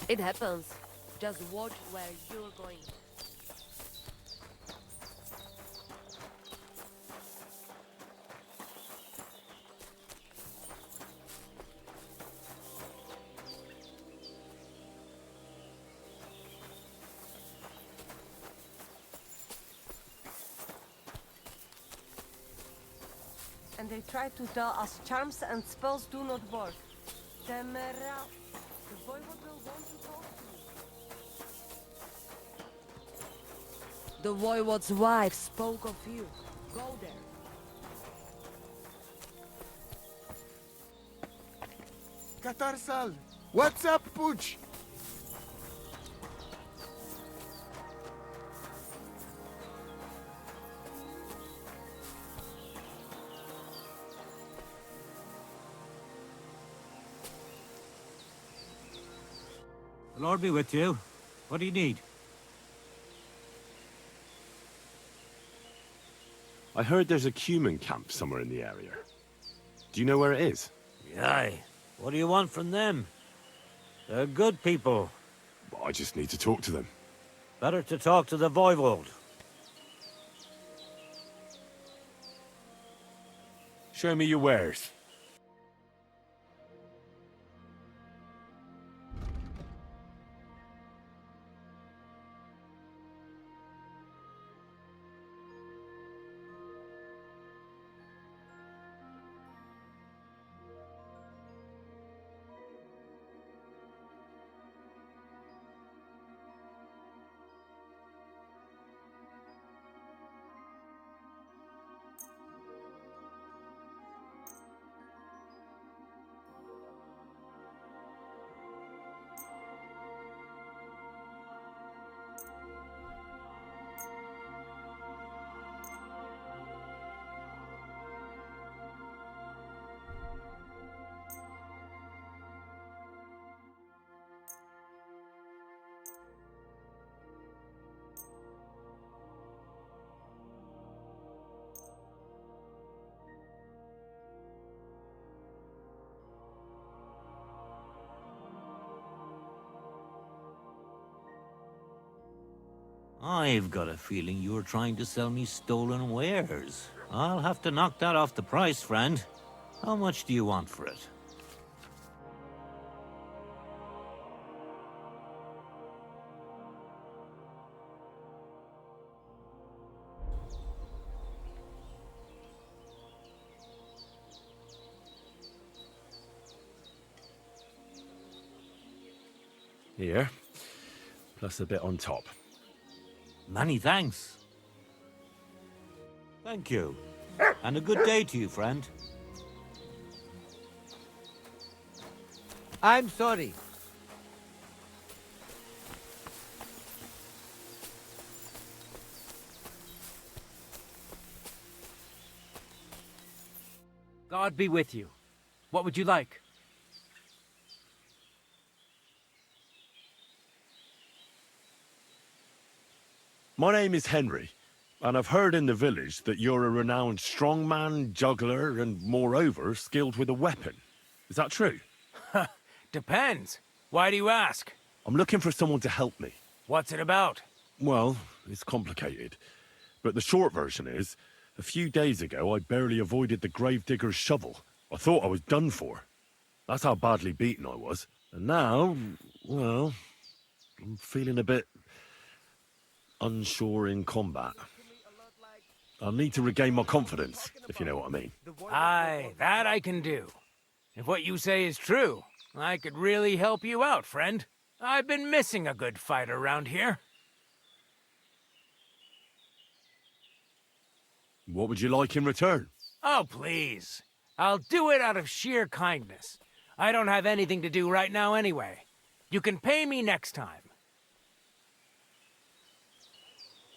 It happens. Just watch where you're going. And they try to tell us charms and spells do not work. The voivode will want to talk to you. The voivode's wife spoke of you. Go there. Katarsal, what's up, Pooch? The Lord be with you. What do you need? I heard there's a cumin camp somewhere in the area. Do you know where it is? Aye. What do you want from them? They're good people. Well, I just need to talk to them. Better to talk to the voivode. Show me your wares. I've got a feeling you're trying to sell me stolen wares. I'll have to knock that off the price, friend. How much do you want for it? Here, plus a bit on top. Many thanks. Thank you. And a good day to you, friend. I'm sorry. God be with you. What would you like? My name is Henry, and I've heard in the village that you're a renowned strongman, juggler, and moreover, skilled with a weapon. Is that true? Depends. Why do you ask? I'm looking for someone to help me. What's it about? Well, it's complicated. But the short version is, a few days ago I barely avoided the gravedigger's shovel. I thought I was done for. That's how badly beaten I was. And now, well, I'm feeling a bit unsure in combat. I'll need to regain my confidence, if you know what I mean. Aye, that I can do. If what you say is true, I could really help you out, friend. I've been missing a good fight around here. What would you like in return? Oh, please. I'll do it out of sheer kindness. I don't have anything to do right now anyway. You can pay me next time.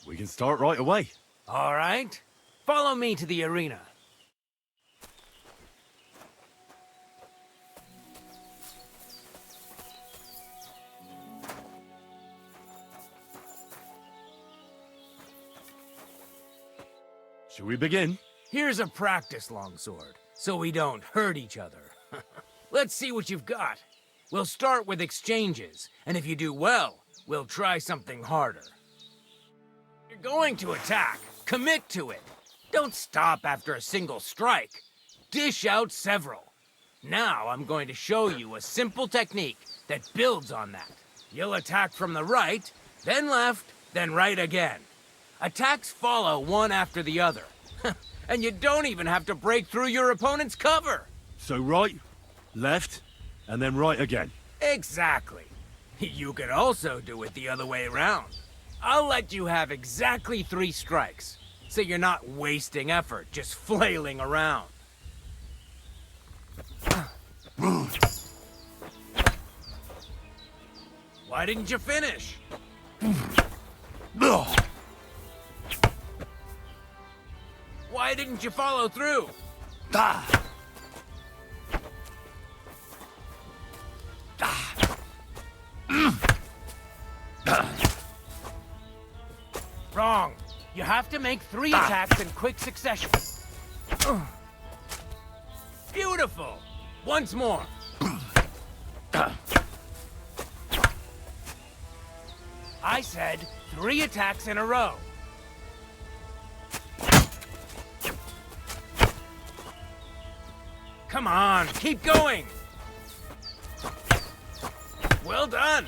We can start right away. All right. Follow me to the arena. Should we begin? Here's a practice longsword, so we don't hurt each other. Let's see what you've got. We'll start with exchanges, and if you do well, we'll try something harder. You're going to attack. Commit to it. Don't stop after a single strike. Dish out several. Now I'm going to show you a simple technique that builds on that. You'll attack from the right, then left, then right again. Attacks follow one after the other. And you don't even have to break through your opponent's cover. So right, left, and then right again. Exactly. You could also do it the other way around. I'll let you have exactly 3 strikes, so you're not wasting effort just flailing around. Why didn't you finish? Why didn't you follow through? Wrong. You have to make 3 attacks in quick succession. Beautiful. Once more. I said 3 attacks in a row. Come on, keep going. Well done.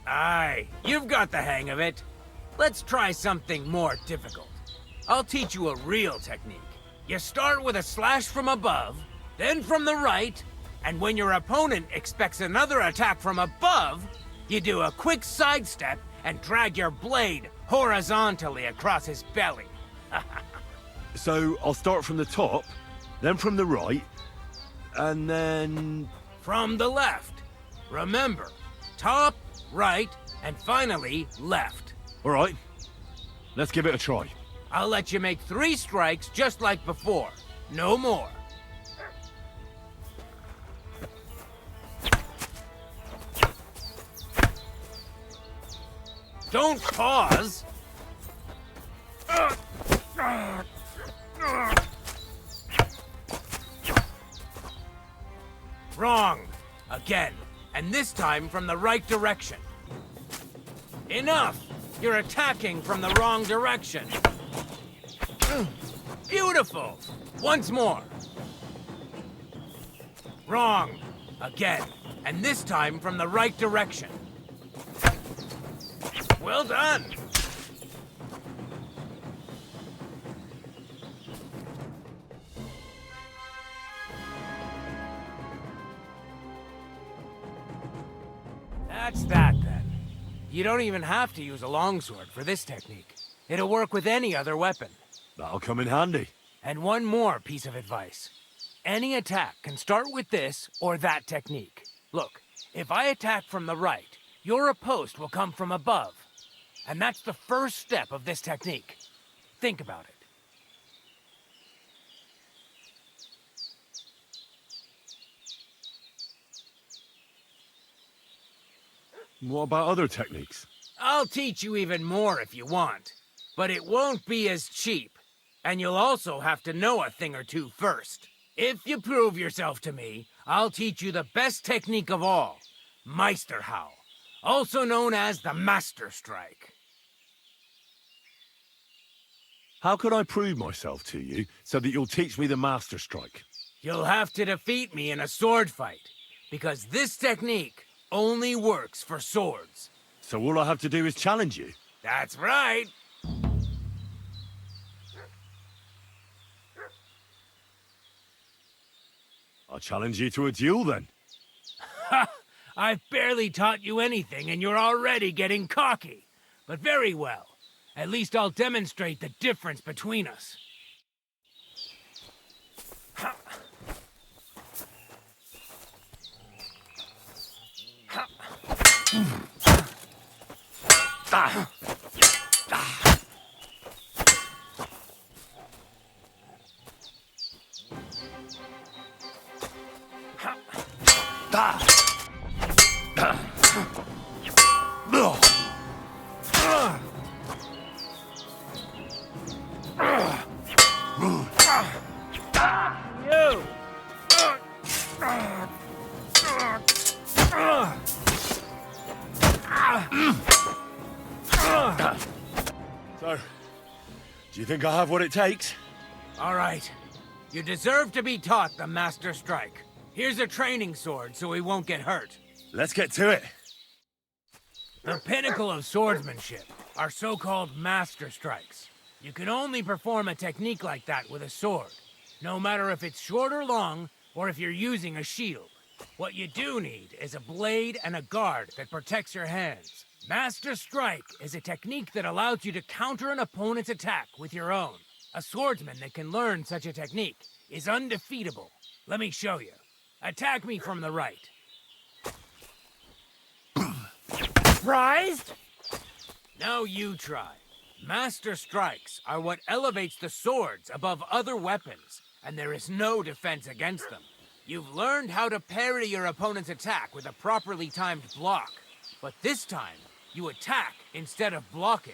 Aye, you've got the hang of it. Let's try something more difficult. I'll teach you a real technique. You start with a slash from above, then from the right, and when your opponent expects another attack from above, you do a quick sidestep and drag your blade horizontally across his belly. So I'll start from the top, then from the right, and then... From the left. Remember, top, right, and finally left. All right, let's give it a try. I'll let you make 3 strikes just like before. No more. Don't pause. Wrong. Again. And this time from the right direction. Enough! You're attacking from the wrong direction. Beautiful! Once more. Wrong. Again. And this time from the right direction. Well done! That's that, then. You don't even have to use a longsword for this technique. It'll work with any other weapon. That'll come in handy. And one more piece of advice. Any attack can start with this or that technique. Look, if I attack from the right, your oppost will come from above. And that's the first step of this technique. Think about it. What about other techniques? I'll teach you even more if you want. But it won't be as cheap. And you'll also have to know a thing or two first. If you prove yourself to me, I'll teach you the best technique of all. Meister Howl. Also known as the Master Strike. How can I prove myself to you so that you'll teach me the Master Strike? You'll have to defeat me in a sword fight. Because this technique only works for swords. So all I have to do is challenge you? That's right. I'll challenge you to a duel then. Ha! I've barely taught you anything and you're already getting cocky. But very well. At least I'll demonstrate the difference between us. Ha! Ha! Ah! Ah! Do you think I have what it takes? All right. You deserve to be taught the Master Strike. Here's a training sword so he won't get hurt. Let's get to it. The pinnacle of swordsmanship are so-called Master Strikes. You can only perform a technique like that with a sword, no matter if it's short or long, or if you're using a shield. What you do need is a blade and a guard that protects your hands. Master Strike is a technique that allows you to counter an opponent's attack with your own. A swordsman that can learn such a technique is undefeatable. Let me show you. Attack me from the right. Surprised? Now you try. Master Strikes are what elevates the swords above other weapons, and there is no defense against them. You've learned how to parry your opponent's attack with a properly timed block, but this time, you attack instead of blocking.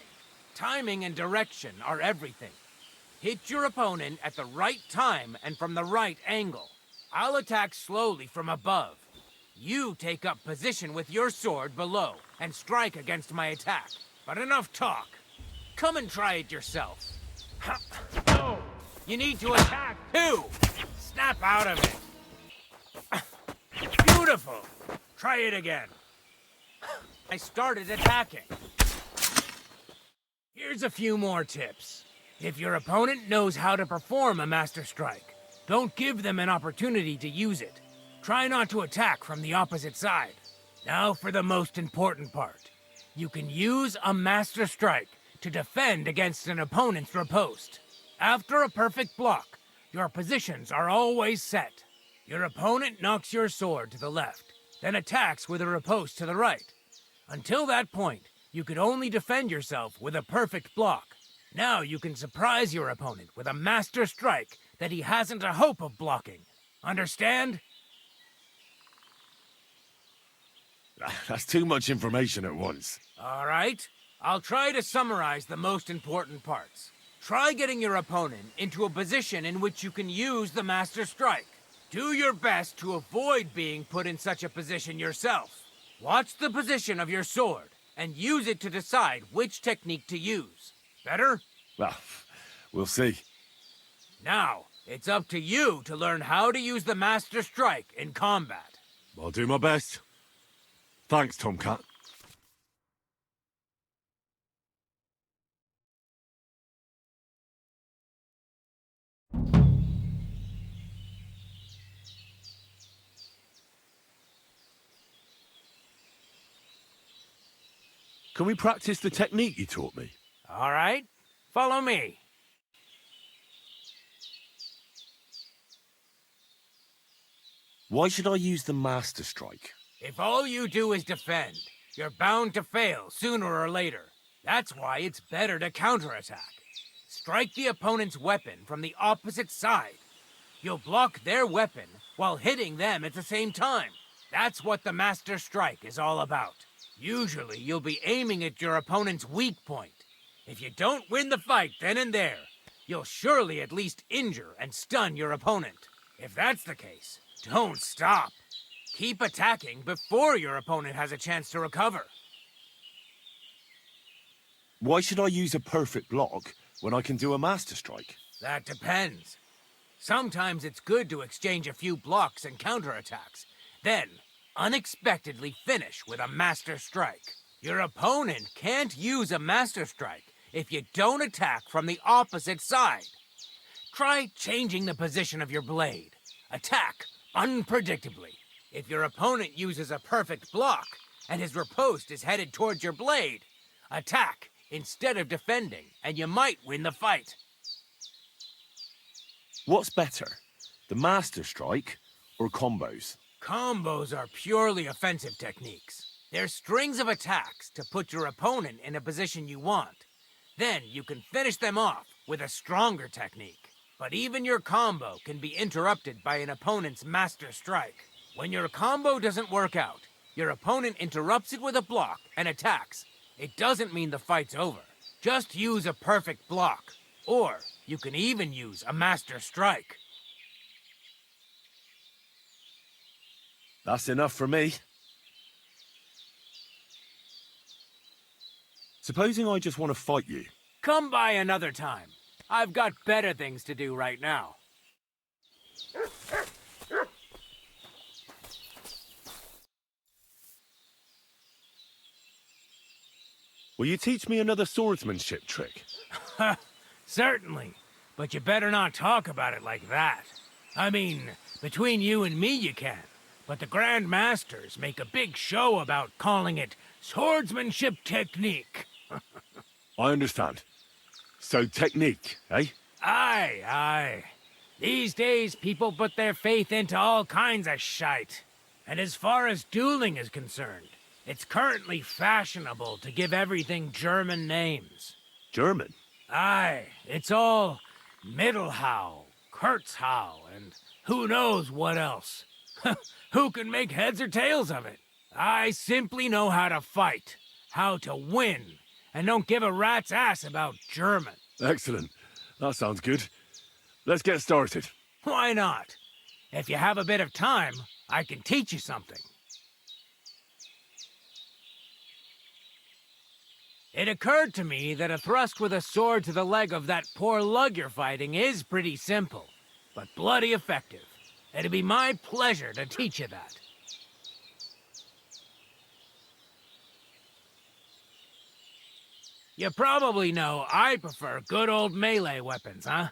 Timing and direction are everything. Hit your opponent at the right time and from the right angle. I'll attack slowly from above. You take up position with your sword below and strike against my attack. But enough talk. Come and try it yourself. No! You need to attack too! Snap out of it! Beautiful! Try it again. I started attacking. Here's a few more tips. If your opponent knows how to perform a Master Strike, don't give them an opportunity to use it. Try not to attack from the opposite side. Now for the most important part. You can use a Master Strike to defend against an opponent's riposte. After a perfect block, your positions are always set. Your opponent knocks your sword to the left, then attacks with a riposte to the right. Until that point, you could only defend yourself with a perfect block. Now you can surprise your opponent with a Master Strike that he hasn't a hope of blocking. Understand? That's too much information at once. All right. I'll try to summarize the most important parts. Try getting your opponent into a position in which you can use the Master Strike. Do your best to avoid being put in such a position yourself. Watch the position of your sword and use it to decide which technique to use. Better? Well, we'll see. Now, it's up to you to learn how to use the Master Strike in combat. I'll do my best. Thanks, Tomcat. Can we practice the technique you taught me? All right, follow me. Why should I use the Master Strike? If all you do is defend, you're bound to fail sooner or later. That's why it's better to counterattack. Strike the opponent's weapon from the opposite side. You'll block their weapon while hitting them at the same time. That's what the Master Strike is all about. Usually, you'll be aiming at your opponent's weak point. If you don't win the fight then and there, you'll surely at least injure and stun your opponent. If that's the case, don't stop. Keep attacking before your opponent has a chance to recover. Why should I use a perfect block when I can do a Master Strike? That depends. Sometimes it's good to exchange a few blocks and counterattacks, then unexpectedly finish with a Master Strike. Your opponent can't use a Master Strike if you don't attack from the opposite side. Try changing the position of your blade. Attack unpredictably. If your opponent uses a perfect block and his riposte is headed towards your blade, attack instead of defending, and you might win the fight. What's better, the Master Strike or combos? Combos are purely offensive techniques. They're strings of attacks to put your opponent in a position you want. Then you can finish them off with a stronger technique. But even your combo can be interrupted by an opponent's Master Strike. When your combo doesn't work out, your opponent interrupts it with a block and attacks. It doesn't mean the fight's over. Just use a perfect block. Or you can even use a Master Strike. That's enough for me. Supposing I just want to fight you. Come by another time. I've got better things to do right now. Will you teach me another swordsmanship trick? Certainly, but you better not talk about it like that. I mean, between you and me you can, but the Grand Masters make a big show about calling it swordsmanship technique. I understand. So technique, eh? Aye, aye. These days, people put their faith into all kinds of shite. And as far as dueling is concerned, it's currently fashionable to give everything German names. German? Aye, it's all Mittelhau, Kurzhau, and who knows what else. Who can make heads or tails of it? I simply know how to fight, how to win, and don't give a rat's ass about German. Excellent. That sounds good. Let's get started. Why not? If you have a bit of time, I can teach you something. It occurred to me that a thrust with a sword to the leg of that poor lug you're fighting is pretty simple, but bloody effective. It'd be my pleasure to teach you that. You probably know I prefer good old melee weapons, huh?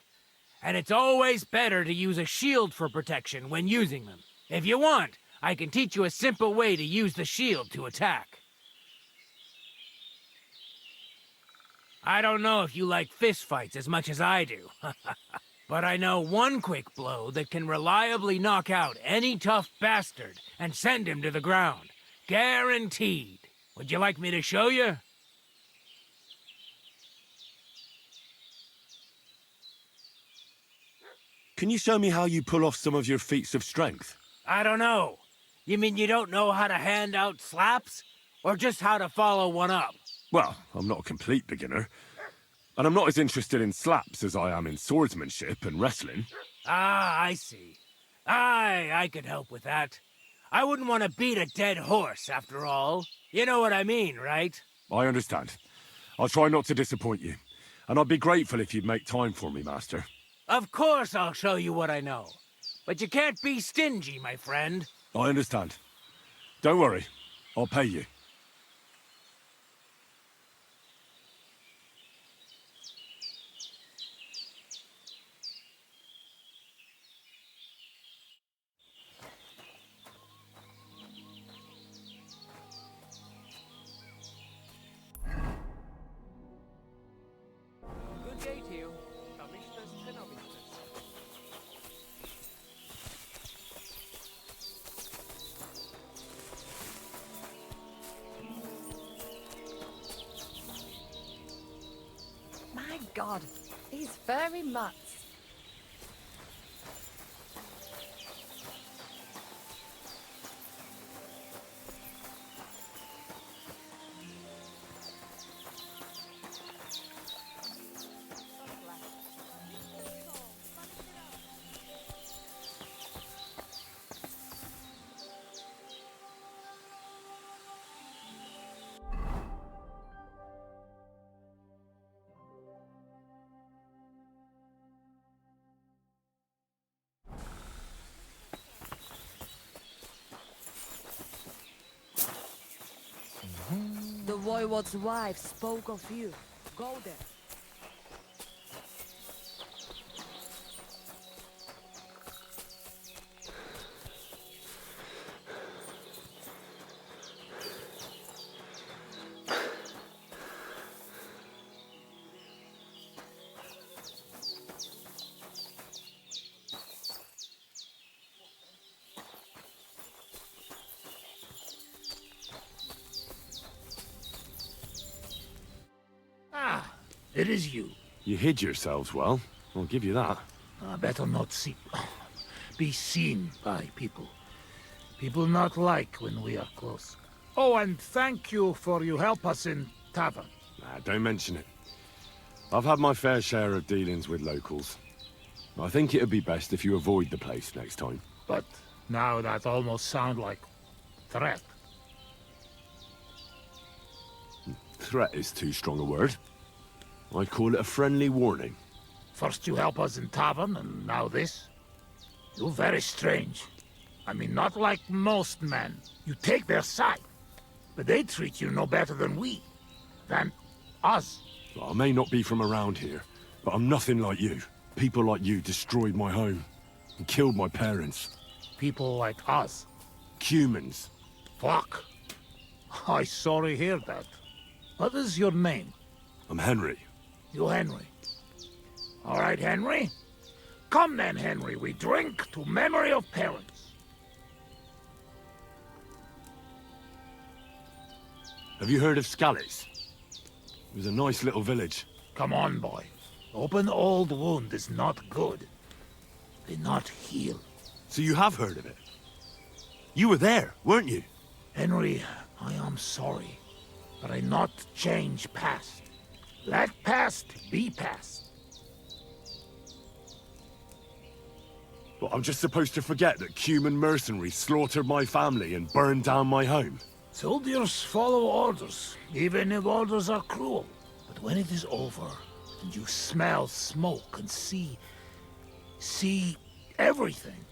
And it's always better to use a shield for protection when using them. If you want, I can teach you a simple way to use the shield to attack. I don't know if you like fistfights as much as I do, but I know one quick blow that can reliably knock out any tough bastard and send him to the ground. Guaranteed. Would you like me to show you? Can you show me how you pull off some of your feats of strength? I don't know. You mean you don't know how to hand out slaps? Or just how to follow one up? Well, I'm not a complete beginner. And I'm not as interested in slaps as I am in swordsmanship and wrestling. Ah, I see. I could help with that. I wouldn't want to beat a dead horse, after all. You know what I mean, right? I understand. I'll try not to disappoint you. And I'd be grateful if you'd make time for me, Master. Of course I'll show you what I know. But you can't be stingy, my friend. I understand. Don't worry. I'll pay you. Good day to you. My God, these furry mutts. The voivode's wife spoke of you. Go there. It is you. You hid yourselves well. I'll give you that. Better not be seen by people. People not like when we are close. Oh, and thank you for you help us in tavern. Don't mention it. I've had my fair share of dealings with locals. I think it'd be best if you avoid the place next time. But now that almost sound like threat. Threat is too strong a word. I'd call it a friendly warning. First you help us in tavern, and now this? You're very strange. I mean, not like most men. You take their side, but they treat you no better than we. Than us. Well, I may not be from around here, but I'm nothing like you. People like you destroyed my home and killed my parents. People like us. Humans. Fuck. I sorry hear that. What is your name? I'm Henry. You Henry. All right, Henry. Come then, Henry, we drink to memory of parents. Have you heard of Scallis? It was a nice little village. Come on, boy. Open old wound is not good. They not heal. So you have heard of it? You were there, weren't you? Henry, I am sorry, but I not change past. Let past be past. But I'm just supposed to forget that human mercenaries slaughtered my family and burned down my home? Soldiers follow orders, even if orders are cruel. But when it is over, and you smell smoke and see everything,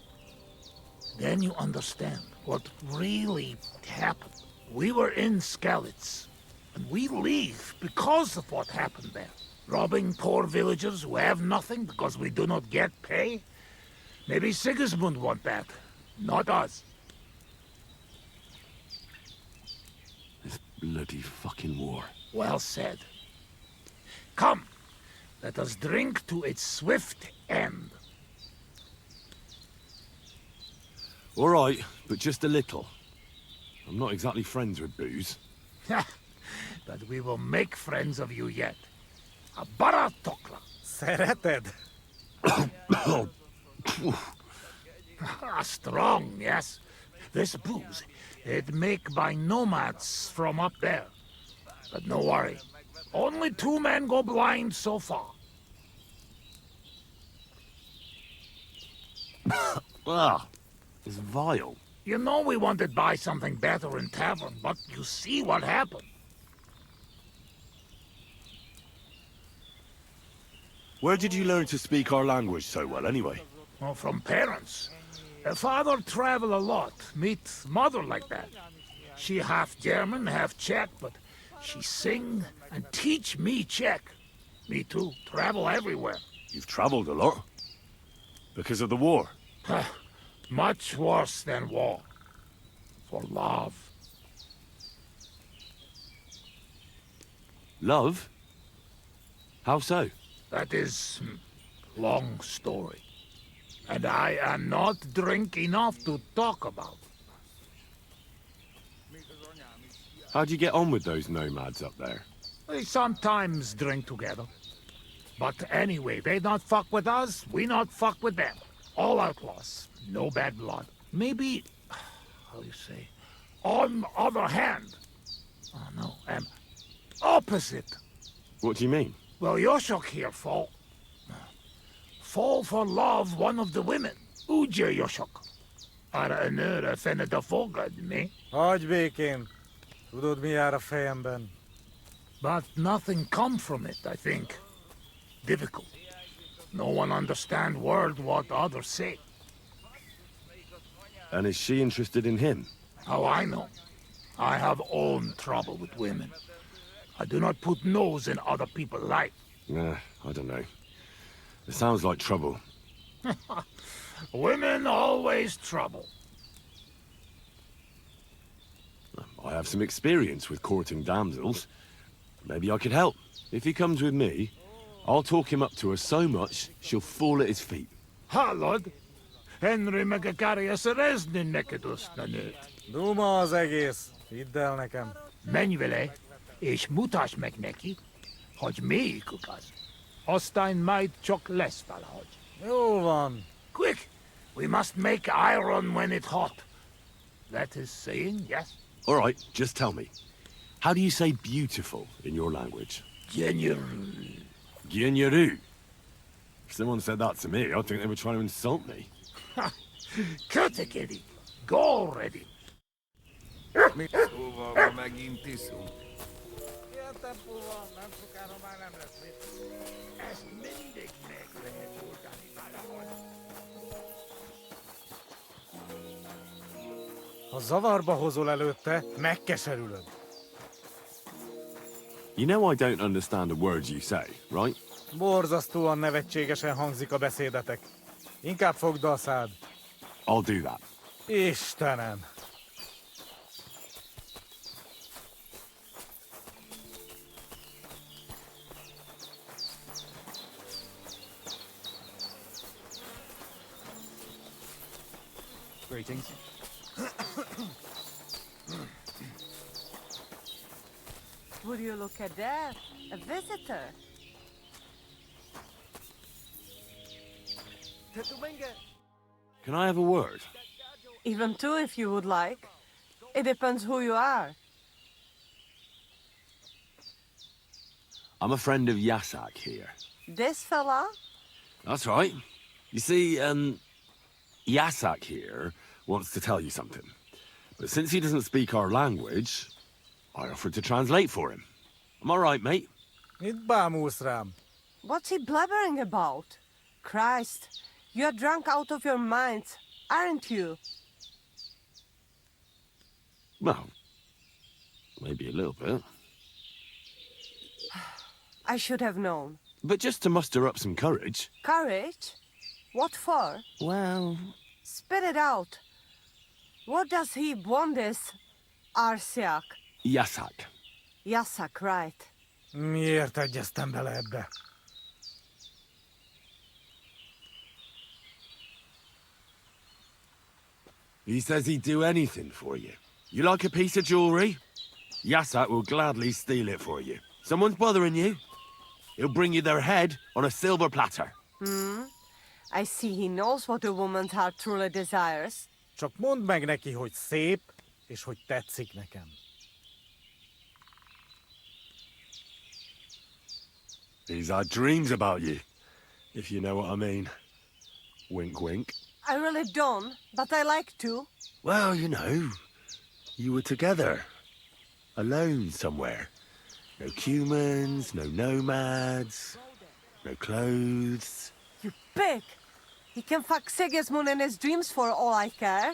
then you understand what really happened. We were in Skalitz, and we leave because of what happened there. Robbing poor villagers who have nothing because we do not get pay? Maybe Sigismund want that, not us. This bloody fucking war. Well said. Come, let us drink to its swift end. All right, but just a little. I'm not exactly friends with booze. But we will make friends of you yet. A baratokla. Szereted? Strong, yes. This booze, it make by nomads from up there. But no worry. Only 2 men go blind so far. Ah, it's vile. You know we wanted to buy something better in tavern, but you see what happened. Where did you learn to speak our language so well, anyway? Well, from parents. Father travel a lot, meet mother like that. She half German, half Czech, but she sing and teach me Czech. Me too, travel everywhere. You've traveled a lot. Because of the war. Much worse than war. For love. Love? How so? That is long story. And I am not drink enough to talk about. How'd you get on with those nomads up there? We sometimes drink together. But anyway, they not fuck with us, we not fuck with them. All outlaws, no bad blood. Maybe, how you say, on other hand. Oh no, opposite. What do you mean? Well, Yoshok here fall for love one of the women. Ugye Yoshok. Arra a nőre fene de fogadni. Hagyj békén. Tudod, mi jár a fejemben? But nothing come from it, I think. Difficult. No one understand word what others say. And is she interested in him? How I know? I have own trouble with women. I do not put nose in other people's life. Nah, I don't know. It sounds like trouble. Women always trouble. I have some experience with courting damsels. Maybe I could help. If he comes with me, I'll talk him up to her so much, she'll fall at his feet. Hallod? Henry meg akarja szerezni neked azt a nőt. Duma az egész. Hidd el nekem. Menj vele, és mutasd meg neki, hogy melyikük az. Aztán majd csak lesz valahogy. Jó van. Quick! We must make iron when it's hot. That is saying, yes? All right, just tell me. How do you say beautiful in your language? Genuine. Gyenyaru. If someone said that to me, I'd think they were trying to insult me. Cut it, Eddie. Go already. Szóval megint iszunk. Ilyen tempóval nem sokára már nem lesz mit. Ezt mindig meg. Ha zavarba hozol előtte, megkeserülöd. You know I don't understand a word you say, right? Borzasztóan nevetségesen hangzik a beszédetek. Inkább fogd a szád. I'll do that. Istenem! Greetings. Would you look at that? A visitor. Can I have a word? Even two if you would like. It depends who you are. I'm a friend of Yasak here. This fella? That's right. You see, Yasak here wants to tell you something. But since he doesn't speak our language, I offered to translate for him. Am I right, mate? Mit bámulsz rám? What's he blabbering about? Christ, you're drunk out of your minds, aren't you? Well, maybe a little bit. I should have known. But just to muster up some courage. Courage? What for? Well, Spit it out. What does he want this Arsiak? Yasak. Yasak, right. Miért egyeztem bele ebbe? He says he'd do anything for you. You like a piece of jewelry? Yasak will gladly steal it for you. Someone's bothering you? He'll bring you their head on a silver platter. I see he knows what a woman's heart truly desires. Csak mondd meg neki, hogy szép, és hogy tetszik nekem. He's had dreams about you, if you know what I mean. Wink, wink. I really don't, but I like to. Well, you know, you were together. Alone somewhere. No humans, no nomads, no clothes. You pig! He can fuck Sigismund in his dreams for all I care,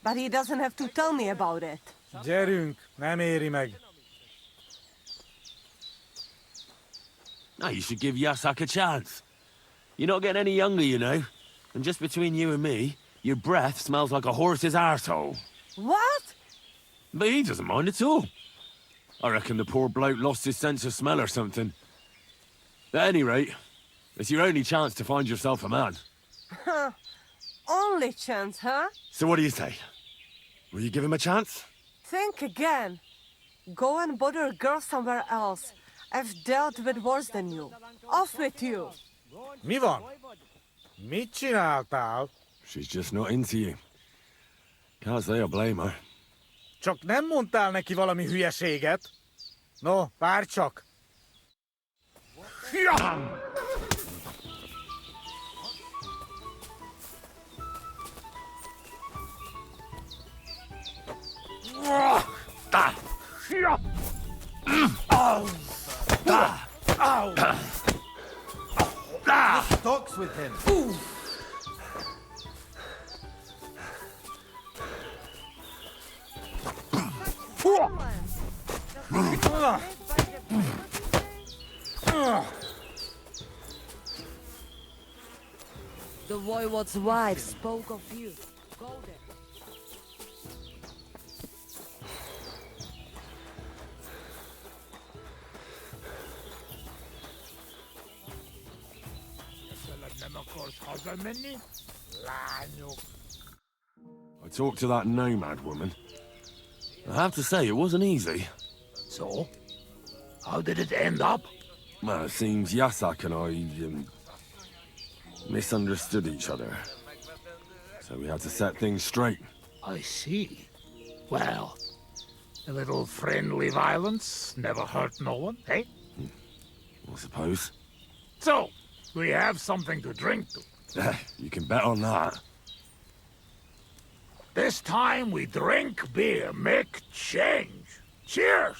but he doesn't have to tell me about it. Gyerünk, nem éri meg. No, you should give Yasak a chance. You're not getting any younger, you know. And just between you and me, your breath smells like a horse's arsehole. What? But he doesn't mind at all. I reckon the poor bloke lost his sense of smell or something. At any rate, it's your only chance to find yourself a man. Only chance, huh? So what do you say? Will you give him a chance? Think again. Go and bother a girl somewhere else. I've dealt with worse than you. Off with you. Mi van? Mit csináltál? She's just not into you. Can't say I blame her. Csak nem mondtál neki valami hülyeséget? No, várj csak! Talks with him. The voivode's wife spoke of you. Go there. I talked to that nomad woman. I have to say, it wasn't easy. So, how did it end up? Well, it seems Yasak and I misunderstood each other. So we had to set things straight. I see. Well, a little friendly violence never hurt no one, eh? I suppose. So, we have something to drink to. You can bet on that. This time we drink beer, make change. Cheers!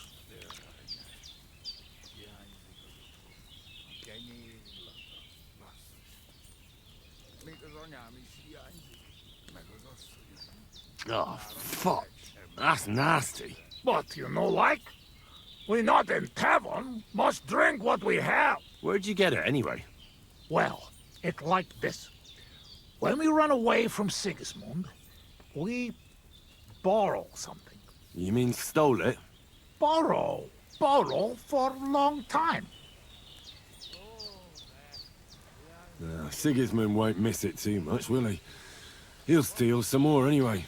Oh, fuck. That's nasty. But you know like? We not in tavern, must drink what we have. Where'd you get it, anyway? Well, it like this. When we run away from Sigismund, we borrow something. You mean stole it? Borrow for a long time. Sigismund won't miss it too much, will he? He'll steal some more anyway.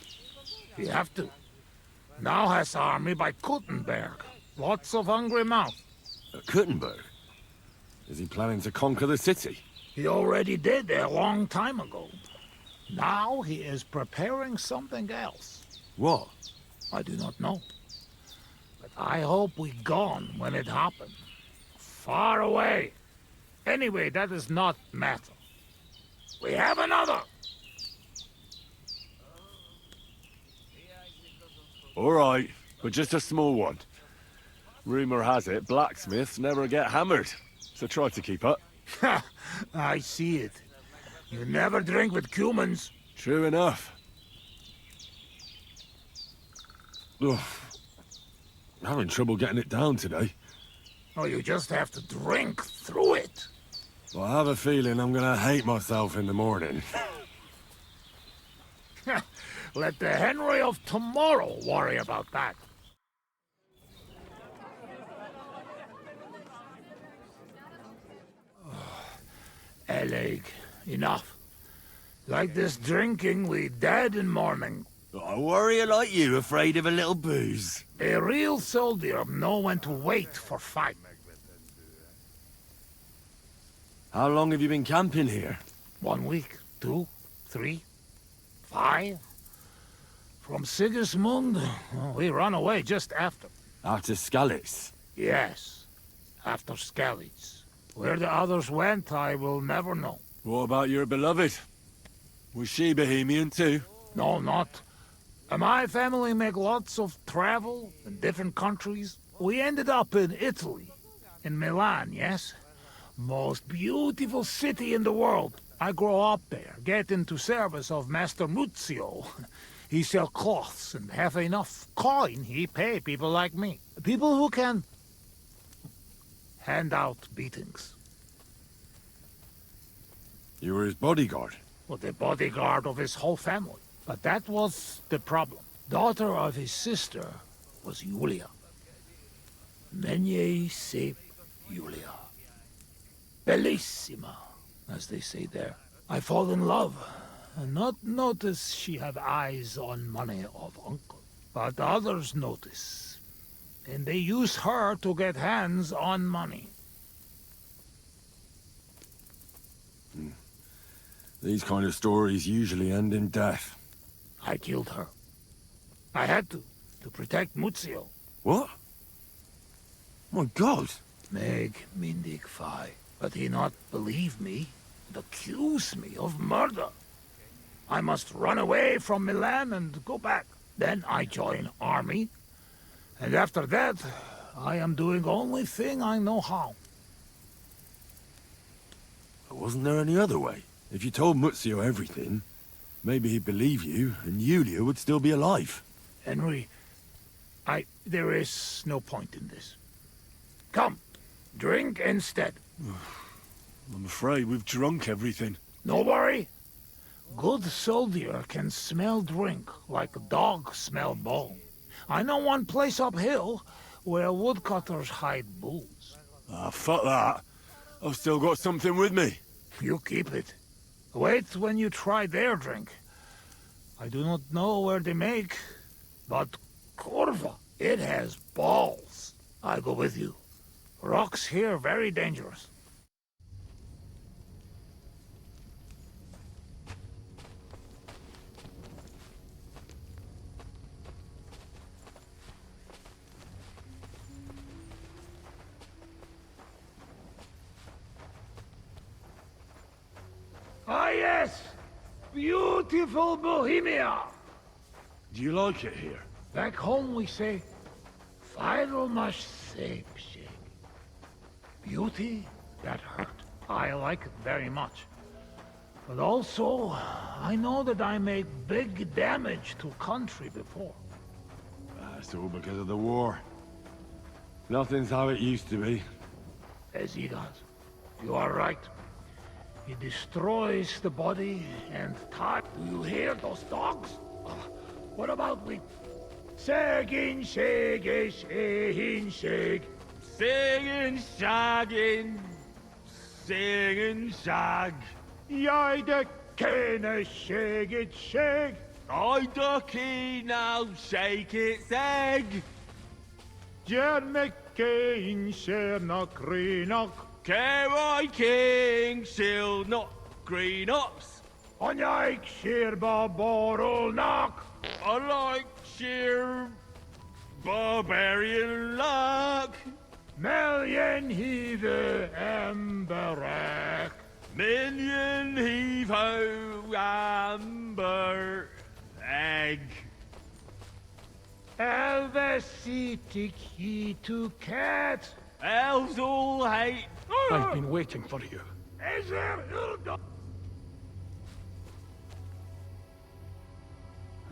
We have to. Now has army by Kuttenberg. Lots of hungry mouth. At Kuttenberg? Is he planning to conquer the city? He already did a long time ago. Now he is preparing something else. What? I do not know. But I hope we gone when it happened. Far away. Anyway, that is not matter. We have another. All right, but just a small one. Rumor has it blacksmiths never get hammered, so try to keep up. Ha! I see it. You never drink with humans. True enough. Ugh. I'm having trouble getting it down today. Oh, you just have to drink through it. Well, I have a feeling I'm gonna hate myself in the morning. Let the Henry of tomorrow worry about that. Eleg, enough. Like this drinking, we dead in morning. A warrior like you afraid of a little booze? A real soldier know when to wait for fight. How long have you been camping here? 1 week, 2, 3, 5. From Sigismund, we run away just after. After Skalitz? Yes, after Skalitz. Where the others went, I will never know. What about your beloved? Was she Bohemian too? No, not. My family make lots of travel in different countries. We ended up in Italy, in Milan, yes? Most beautiful city in the world. I grow up there, get into service of Master Muzio. He sell cloths and have enough coin he pay people like me. People who can hand out beatings. You were his bodyguard? Well, the bodyguard of his whole family. But that was the problem. Daughter of his sister was Julia. Menie sep Julia. Bellissima, as they say there. I fall in love, and not notice she have eyes on money of uncle. But others notice, and they use her to get hands on money. These kind of stories usually end in death. I killed her. I had to protect Muzio. What? My God! Meg mindig fi. But he not believe me and accuse me of murder. I must run away from Milan and go back. Then I join army. And after that, I am doing only thing I know how. Wasn't there any other way? If you told Muzio everything, maybe he'd believe you, and Julia would still be alive. Henry, there is no point in this. Come, drink instead. I'm afraid we've drunk everything. No worry. Good soldier can smell drink like a dog smell bone. I know one place uphill where woodcutters hide booze. Ah, fuck that. I've still got something with me. You keep it. Wait when you try their drink. I do not know where they make, but Corva, it has balls. I go with you. Rocks here very dangerous. Ah yes! Beautiful Bohemia! Do you like it here? Back home we say, Final much shape. Beauty, that hurt. I like it very much. But also, I know that I made big damage to country before. That's all because of the war. Nothing's how it used to be. As he does. You are right. He destroys the body and time. Do you hear those dogs? What about we? Sagin, shaggy, shagin, shag. Singing, shagging, singing, shag. Jij de kenne shag it shag. I ducky now shake its egg. Jerme kein sherna krinak. Care king shield not green ops. Onjaik shirba borul nak. I like sheer barbarian luck. Million heave emberak. Minion heave ho amber egg. Elvesitik he to cat. Elves all hate. I've been waiting for you.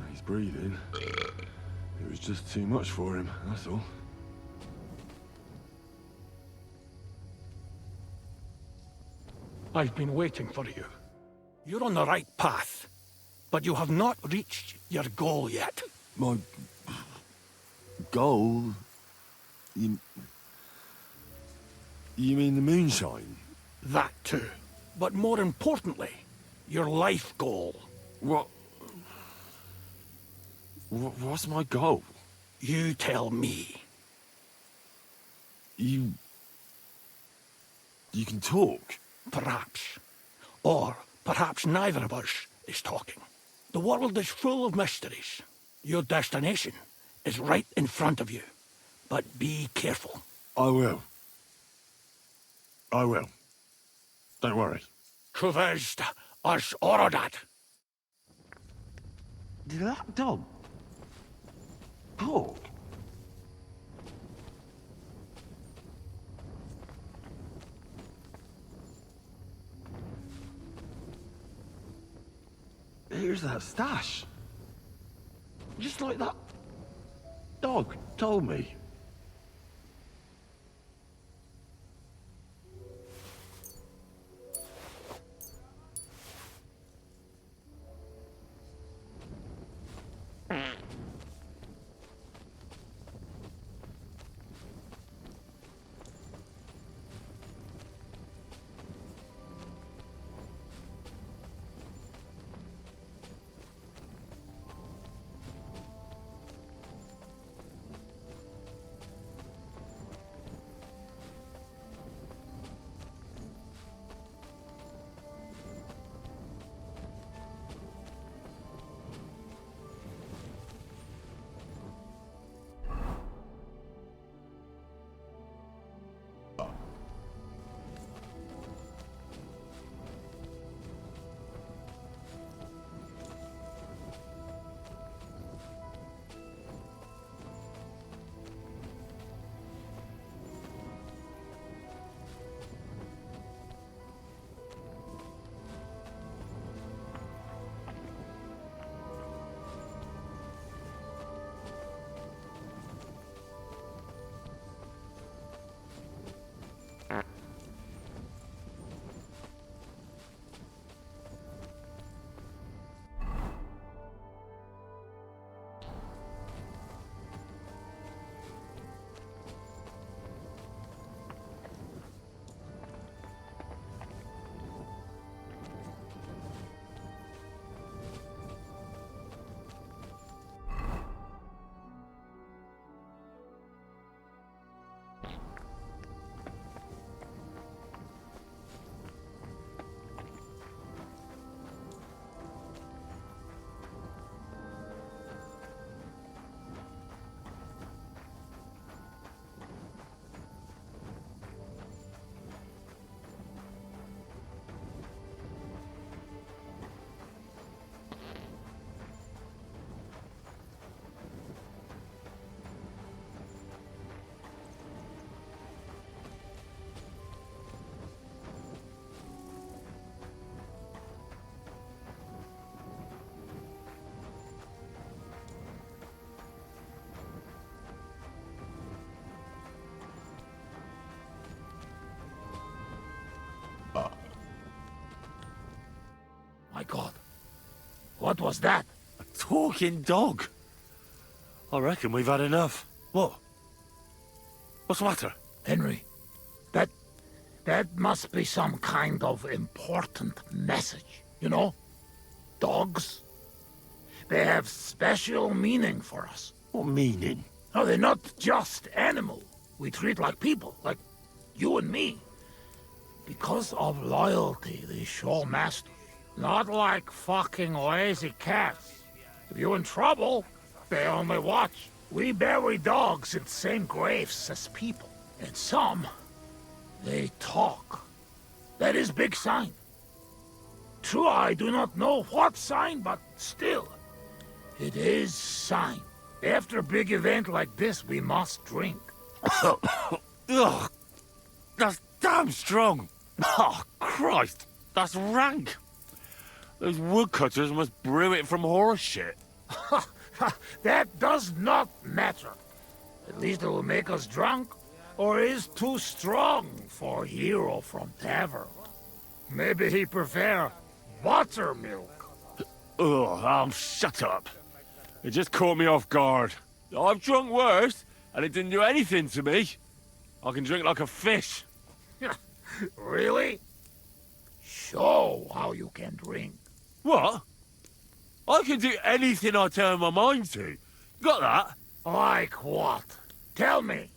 He's breathing. It was just too much for him, that's all. I've been waiting for you. You're on the right path, but you have not reached your goal yet. My goal? You mean the moonshine? That too. But more importantly, your life goal. What's my goal? You tell me. You can talk. Perhaps. Or perhaps neither of us is talking. The world is full of mysteries. Your destination is right in front of you. But be careful. I will. Don't worry. Kuvest as orodat. Did that dog talk? Here's that stash. Just like that dog told me. My God. What was that? A talking dog. I reckon we've had enough. What? What's the matter? Henry, that must be some kind of important message, you know? Dogs, they have special meaning for us. What meaning? No, they're not just animal. We treat like people, like you and me. Because of loyalty, they show master. Not like fucking lazy cats. If you're in trouble, they only watch. We bury dogs in the same graves as people. And some, they talk. That is big sign. True, I do not know what sign, but still, it is sign. After a big event like this, we must drink. Ugh, that's damn strong. Oh, Christ, that's rank. Those woodcutters must brew it from horse shit. That does not matter. At least it will make us drunk, or is too strong for a hero from tavern. Maybe he prefer buttermilk. Ugh, shut up. It just caught me off guard. I've drunk worse, and it didn't do anything to me. I can drink like a fish. Really? Show how you can drink. What? I can do anything I turn my mind to. Got that? Like what? Tell me.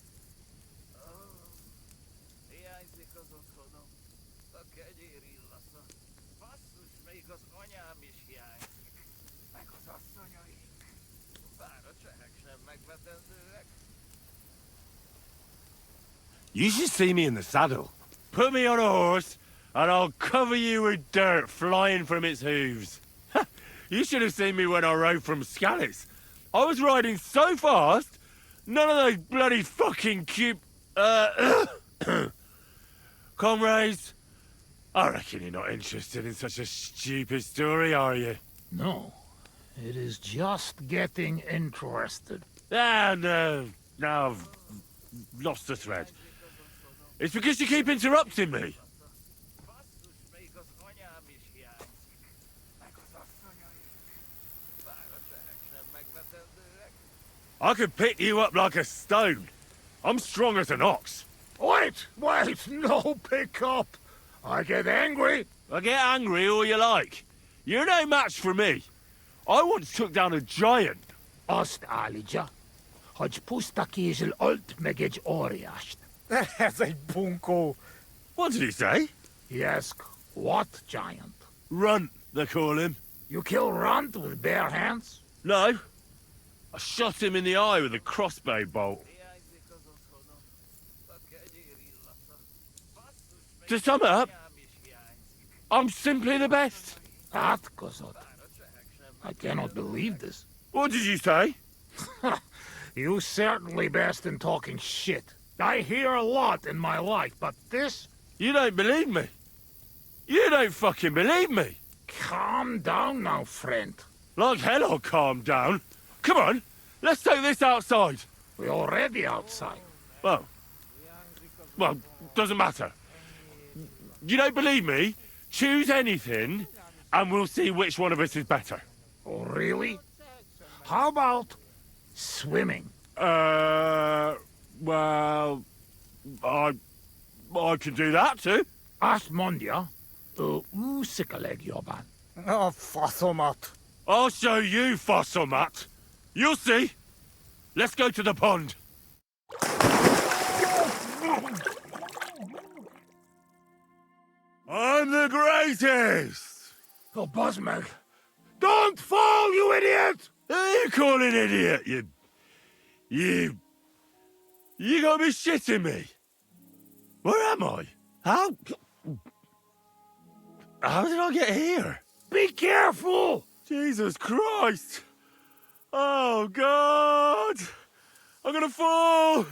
You should see me in the saddle. Put me on a horse, and I'll cover you with dirt flying from its hooves. You should have seen me when I rode from Skalitz. I was riding so fast, none of those bloody fucking comrades. I reckon you're not interested in such a stupid story, are you? No, it is just getting interested. Ah, no. Now I've lost the thread. It's because you keep interrupting me. I could pick you up like a stone. I'm strong as an ox. Wait, no pick up. I get angry. I get angry all you like. You're no match for me. I once took down a giant. Azt állítja, hogy puszta kézzel ölt meg egy óriást. Ez egy bunkó. What did he say? He asked, what giant? Runt, they call him. You kill Runt with bare hands? No. I shot him in the eye with a crossbow bolt. To sum up, I'm simply the best. That, Kozot. I cannot believe this. What did you say? You certainly best in talking shit. I hear a lot in my life, but this? You don't believe me. You don't fucking believe me. Calm down now, friend. Like hell I'll calm down. Come on, let's take this outside. We're already outside. Well, doesn't matter. You don't believe me? Choose anything, and we'll see which one of us is better. Oh, really? How about swimming? Well, I can do that too. Asmondia, usikaleg jobban. A faszomat. I'll show you, Fossilmat. You'll see. Let's go to the pond. I'm the greatest! Oh, Buzzmag. Don't fall, you idiot! Who are you calling idiot, You gotta be shitting me. Where am I? How did I get here? Be careful! Jesus Christ! Oh, God! I'm gonna fall!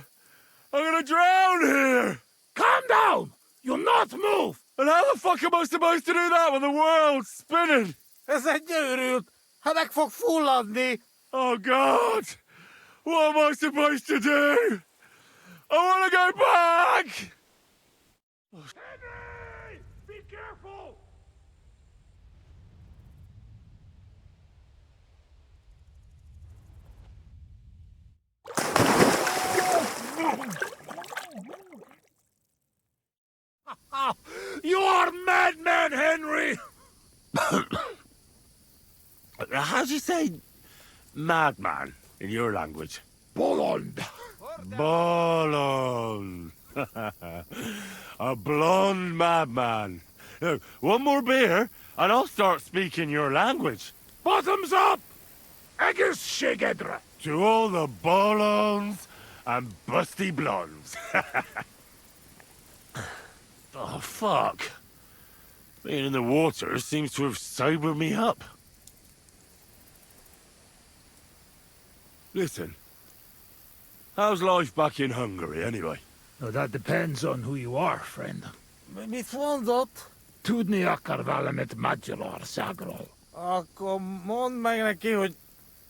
I'm gonna drown here! Calm down! You'll not move! And how the fuck am I supposed to do that when the world's spinning? Ez egy őrült. Ha meg fog fulladni. Oh, God! What am I supposed to do? I want to go back! Henry! Be careful! You are madman, Henry! How do you say madman in your language? Bolond. Bolon. A blonde madman. One more beer, and I'll start speaking your language. Bottoms up! Eggers shigedra. To all the bolons and busty blondes. Oh, fuck. Being in the water seems to have sobered me up. Listen, how's life back in Hungary, anyway? Now that depends on who you are, friend. Mit mondott? Tudni akar valamit Magyarországról. Akkor mondd meg neki, hogy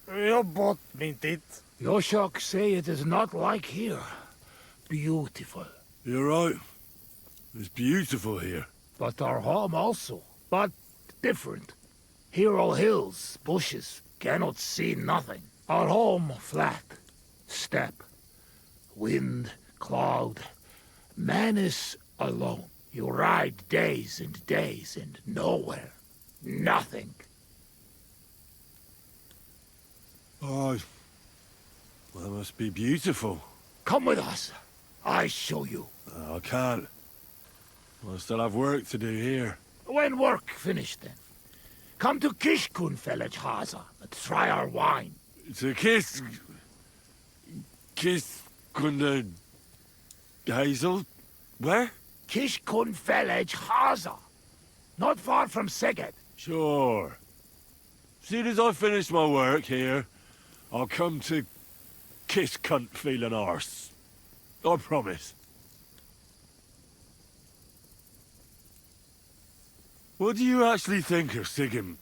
jobb ott, mint itt. Yoshok say it is not like here. Beautiful. You're right. It's beautiful here. But our home also. But different. Here all hills, bushes, cannot see nothing. Our home flat. Steppe. Wind, cloud. Man is alone. You ride days and nowhere. Nothing. Oh, well, it must be beautiful. Come with us. I show you. I can't. I still have work to do here. When work finished then. Come to Kishkunfelej Haza and try our wine. To kiss Kunda Hazel? Where? Kishkunfelej Haza. Not far from Szeged. Sure. Soon as I finish my work here, I'll come to kiss cunt feeling arse. I promise. What do you actually think of Sigismund?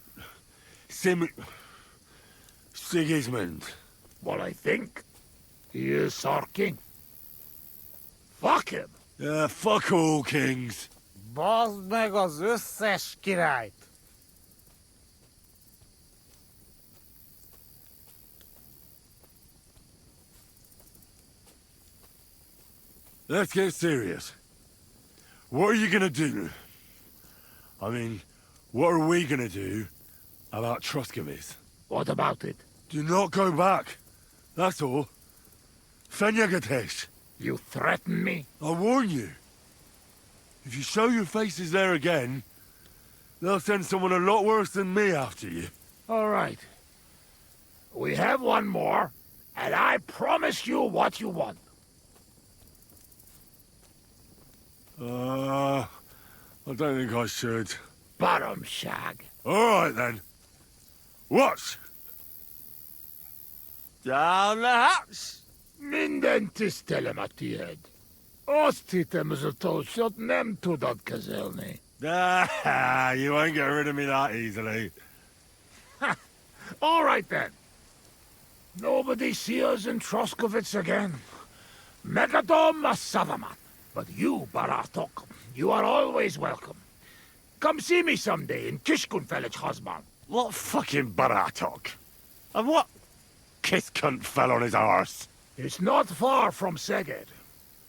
What I think? He is our king. Fuck him. Fuck all kings. Bazd meg az összes királyt! Let's get serious. What are you gonna do? I mean, what are we gonna do about Troskovitz? What about it? Do not go back. That's all. Fenyagatesh. You threaten me? I warn you. If you show your faces there again, they'll send someone a lot worse than me after you. All right. We have one more, and I promise you what you want. I don't think I should. Bottom shag. All right, then. Watch! Down the hatch! Minden tisztelemetijed. Azt hittem, ez a tolcsot nem tudod kezelni. You won't get rid of me that easily. All right, then. Nobody see us in Troskovitz again. Megadom Savaman. But you, Baratok, you are always welcome. Come see me someday in Kishkunfelej Hazman. What fucking baratok? And what kiss cunt fell on his arse? It's not far from Szeged.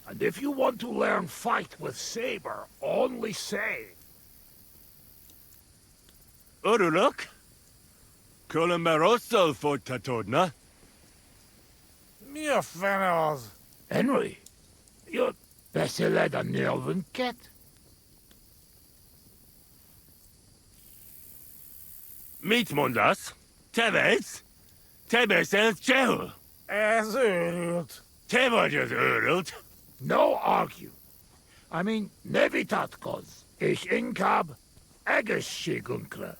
And if you want to learn fight with saber, only say. Uruluk? Kolomerosso fortatodna? Mi a fene az? Henry, you beszéled a nyelvünket? Mit mondasz? Tevez? Te beszélsz csehül? Ez őrült. Te vagy az őrült. No argue. I mean, ne vitatkozz, és inkább egészségünkre.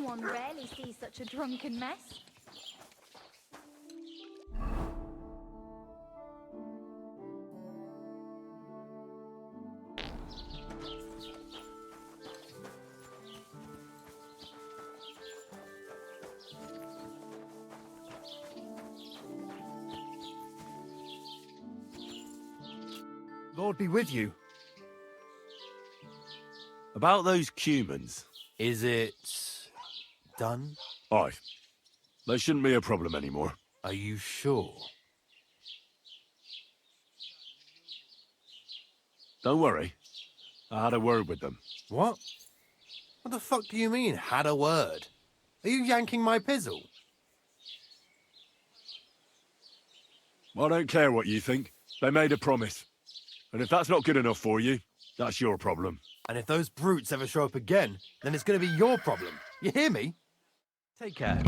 One rarely sees such a drunken mess. Lord be with you. About those Cumans. Is it done? Aye. They shouldn't be a problem anymore. Are you sure? Don't worry. I had a word with them. What? What the fuck do you mean, had a word? Are you yanking my pizzle? I don't care what you think. They made a promise. And if that's not good enough for you, that's your problem. And if those brutes ever show up again, then it's going to be your problem. You hear me? Take care.